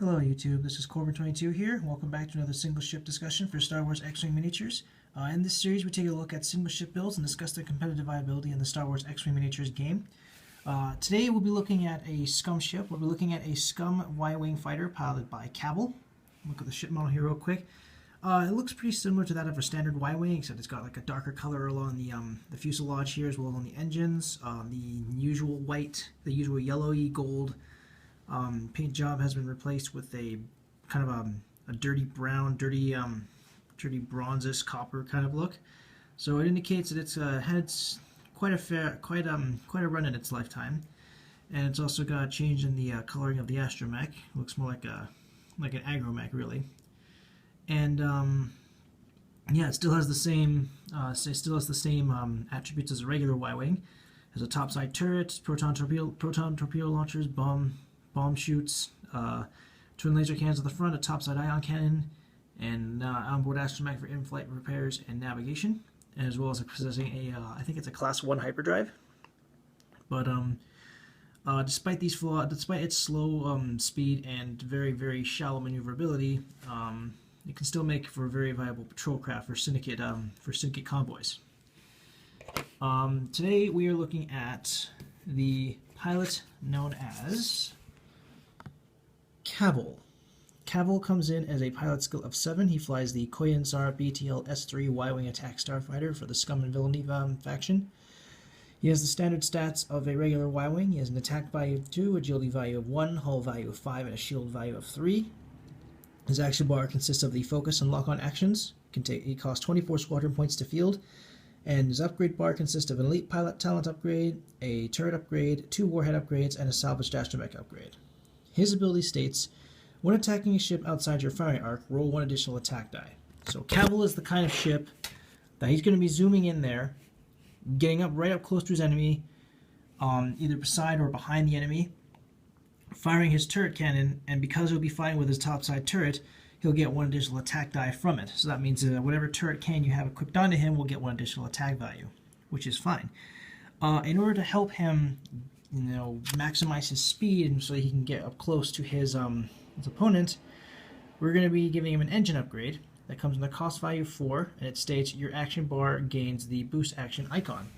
Hello YouTube, this is Corbin22 here. Welcome back to another single ship discussion for Star Wars X-Wing miniatures. In this series we take a look at single ship builds and discuss their competitive viability in the Star Wars X-Wing miniatures game. Today we'll be looking at a Scum ship. We'll be looking at a Scum Y-Wing fighter piloted by Kavil. Look at the ship model here real quick. It looks pretty similar to that of a standard Y-Wing, except it's got like a darker color along the fuselage here, as well as on the engines. The usual white, the usual yellowy gold paint job has been replaced with a kind of a dirty brown, dirty bronzish copper kind of look. So it indicates that it's had quite a run in its lifetime, and it's also got a change in the coloring of the astromech. Looks more like an agromech really, and yeah, it still has the same attributes as a regular Y-wing. Has a topside turret, proton torpedo launchers, bomb chutes, twin laser cannons at the front, a topside ion cannon, and onboard astromech for in-flight repairs and navigation, as well as possessing a I think it's a Class 1 hyperdrive. But despite these flaws, despite its slow speed and very shallow maneuverability, it can still make for a very viable patrol craft for syndicate convoys. Today we are looking at the pilot known as Kavil. Kavil comes in as a pilot skill of 7. He flies the Koyan Sar BTL S3 Y-Wing attack starfighter for the Scum and Villainy faction. He has the standard stats of a regular Y-Wing. He has an attack value of 2, agility value of 1, hull value of 5, and a shield value of 3. His action bar consists of the focus and lock-on actions. He costs 24 squadron points to field. And his upgrade bar consists of an elite pilot talent upgrade, a turret upgrade, 2 warhead upgrades, and a salvaged astromech upgrade. His ability states, when attacking a ship outside your firing arc, roll 1 additional attack die. So Kavil is the kind of ship that he's going to be zooming in there, getting right up close to his enemy, either beside or behind the enemy, firing his turret cannon, and because he'll be firing with his topside turret, he'll get 1 additional attack die from it. So that means whatever turret cannon you have equipped onto him will get 1 additional attack value, which is fine. In order to help him, maximize his speed and so he can get up close to his opponent, we're going to be giving him an engine upgrade that comes in the cost value 4, and it states your action bar gains the boost action icon.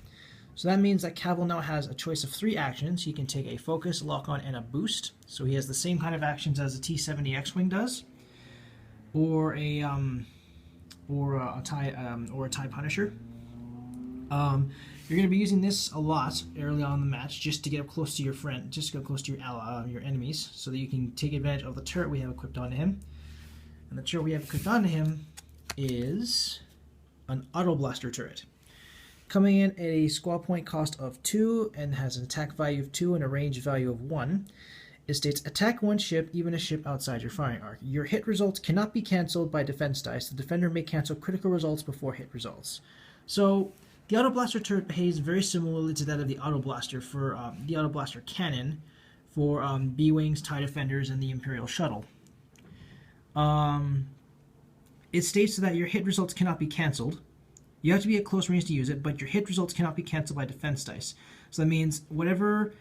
So that means that Kavil now has a choice of 3 actions. He can take a focus, lock-on, and a boost. So he has the same kind of actions as a T-70 X-Wing does, or a TIE Punisher. You're going to be using this a lot early on in the match, just to get up close to your friend, just to get close to your enemies, so that you can take advantage of the turret we have equipped onto him. And the turret we have equipped onto him is an auto blaster turret, coming in at a squad point cost of 2 and has an attack value of 2 and a range value of 1. It states, attack 1 ship, even a ship outside your firing arc. Your hit results cannot be cancelled by defense dice. The defender may cancel critical results before hit results. So the Auto Blaster turret behaves very similarly to that of the Auto Blaster for the Auto Blaster cannon for B-Wings, TIE Defenders, and the Imperial Shuttle. It states that your hit results cannot be cancelled. You have to be at close range to use it, but your hit results cannot be cancelled by defense dice. So that means whatever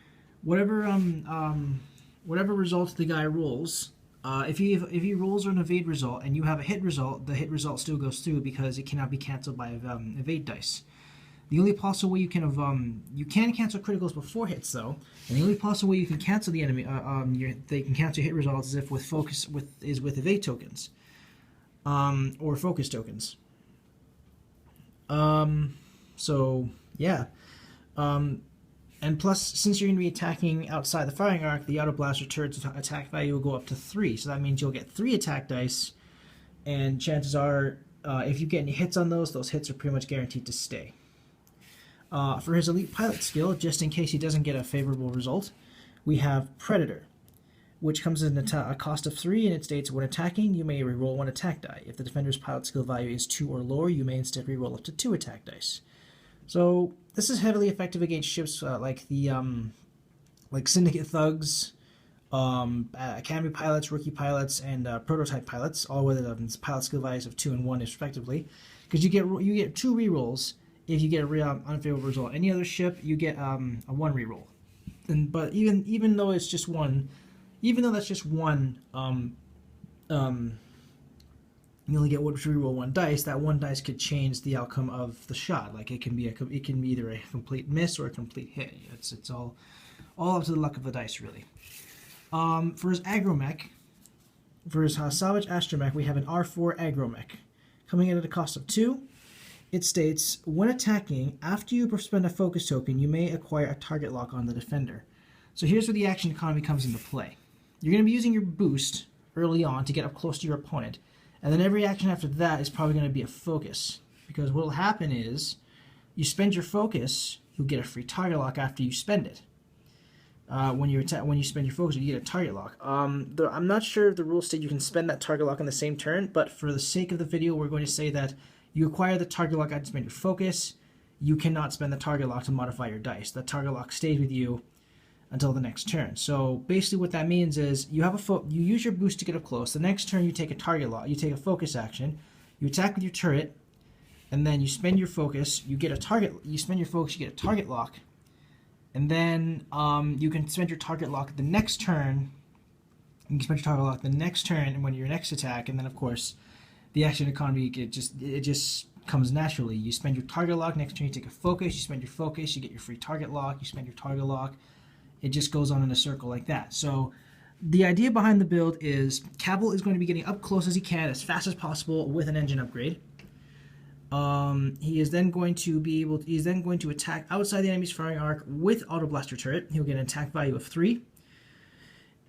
results the guy rolls, if he rolls an evade result and you have a hit result, the hit result still goes through because it cannot be cancelled by evade dice. The only possible way you can cancel criticals before hits though, and the only possible way you can cancel the enemy they can cancel hit results is if with evade tokens, or focus tokens. So yeah, and plus, since you're going to be attacking outside the firing arc, the Auto Blaster turret's attack value will go up to 3. So that means you'll get 3 attack dice, and chances are, if you get any hits on those hits are pretty much guaranteed to stay. For his elite pilot skill, just in case he doesn't get a favorable result, we have Predator, which comes in a cost of 3, and it states, when attacking, you may reroll 1 attack die. If the defender's pilot skill value is 2 or lower, you may instead reroll up to 2 attack dice. So this is heavily effective against ships like Syndicate Thugs, Academy pilots, rookie pilots, and prototype pilots, all with pilot skill values of 2 and 1 respectively, because you get 2 rerolls if you get a unfavorable result. Any other ship, you get a 1 reroll. But even though it's just 1, even though that's just one, you only get one reroll one dice. That one dice could change the outcome of the shot. Like it can be either a complete miss or a complete hit. It's all up to the luck of the dice, really. For his agromech, for his salvage astromech, we have an R4 agromech coming in at a cost of 2. It states, when attacking, after you spend a focus token, you may acquire a target lock on the defender. So here's where the action economy comes into play. You're going to be using your boost early on to get up close to your opponent, and then every action after that is probably going to be a focus. Because what will happen is, you spend your focus, you'll get a free target lock after you spend it. When you spend your focus, you get a target lock. I'm not sure if the rules state you can spend that target lock on the same turn, but for the sake of the video, we're going to say that you acquire the target lock after you spend your focus. You cannot spend the target lock to modify your dice. The target lock stays with you until the next turn. So basically what that means is you have you use your boost to get up close. The next turn you take a target lock, you take a focus action, you attack with your turret, and then you spend your focus, you get a target, you spend your focus, you get a target lock, and then you can spend your target lock the next turn. You can spend your target lock the next turn when your next attack, and then of course the action economy it just comes naturally. You spend your target lock, next turn you take a focus, you spend your focus, you get your free target lock, you spend your target lock. It just goes on in a circle like that. So the idea behind the build is Kavil is going to be getting up close as he can, as fast as possible with an engine upgrade. He is then going to attack outside the enemy's firing arc with Auto Blaster Turret. He'll get an attack value of 3.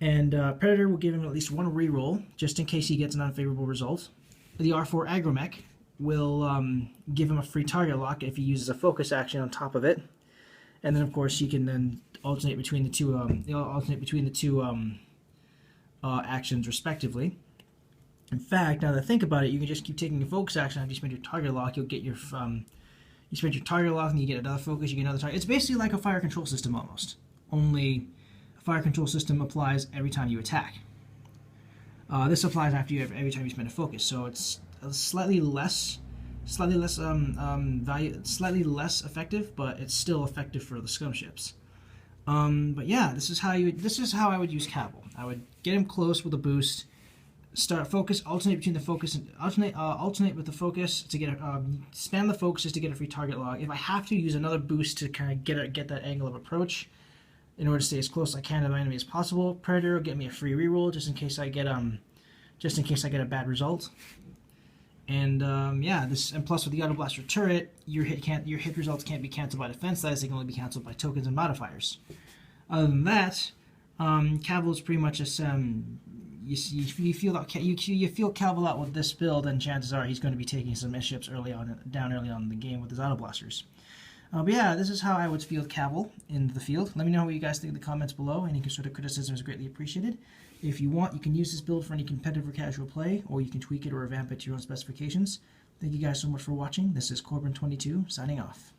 And Predator will give him at least 1 reroll, just in case he gets an unfavorable result. The R4 Agromech will give him a free target lock if he uses a focus action on top of it. And then of course he can then alternate between the two actions respectively. In fact, now that I think about it, you can just keep taking a focus action after you spend your target lock. You'll get your you spend your target lock and you get another focus. You get another target. It's basically like a fire control system almost. Only a fire control system applies every time you attack. This applies after every time you spend a focus. So it's slightly less effective, but it's still effective for the scum ships. But yeah, this is how I would use Kavil. I would get him close with a boost, start focus, alternate between the focus, and alternate with the focus to get spam the focuses to get a free target lock. If I have to, use another boost to kind of get that angle of approach in order to stay as close as I can to my enemy as possible. Predator will get me a free reroll just in case I get a bad result. And yeah, and plus with the Auto Blaster Turret, your hit results can't be canceled by defense dice; they can only be canceled by tokens and modifiers. Other than that, Kavil is pretty much just you feel Kavil out with this build, and chances are he's going to be taking some ships early on in the game with his Auto Blasters. But yeah, this is how I would field Kavil in the field. Let me know what you guys think in the comments below. Any sort of criticism is greatly appreciated. If you want, you can use this build for any competitive or casual play, or you can tweak it or revamp it to your own specifications. Thank you guys so much for watching. This is Corbin22 signing off.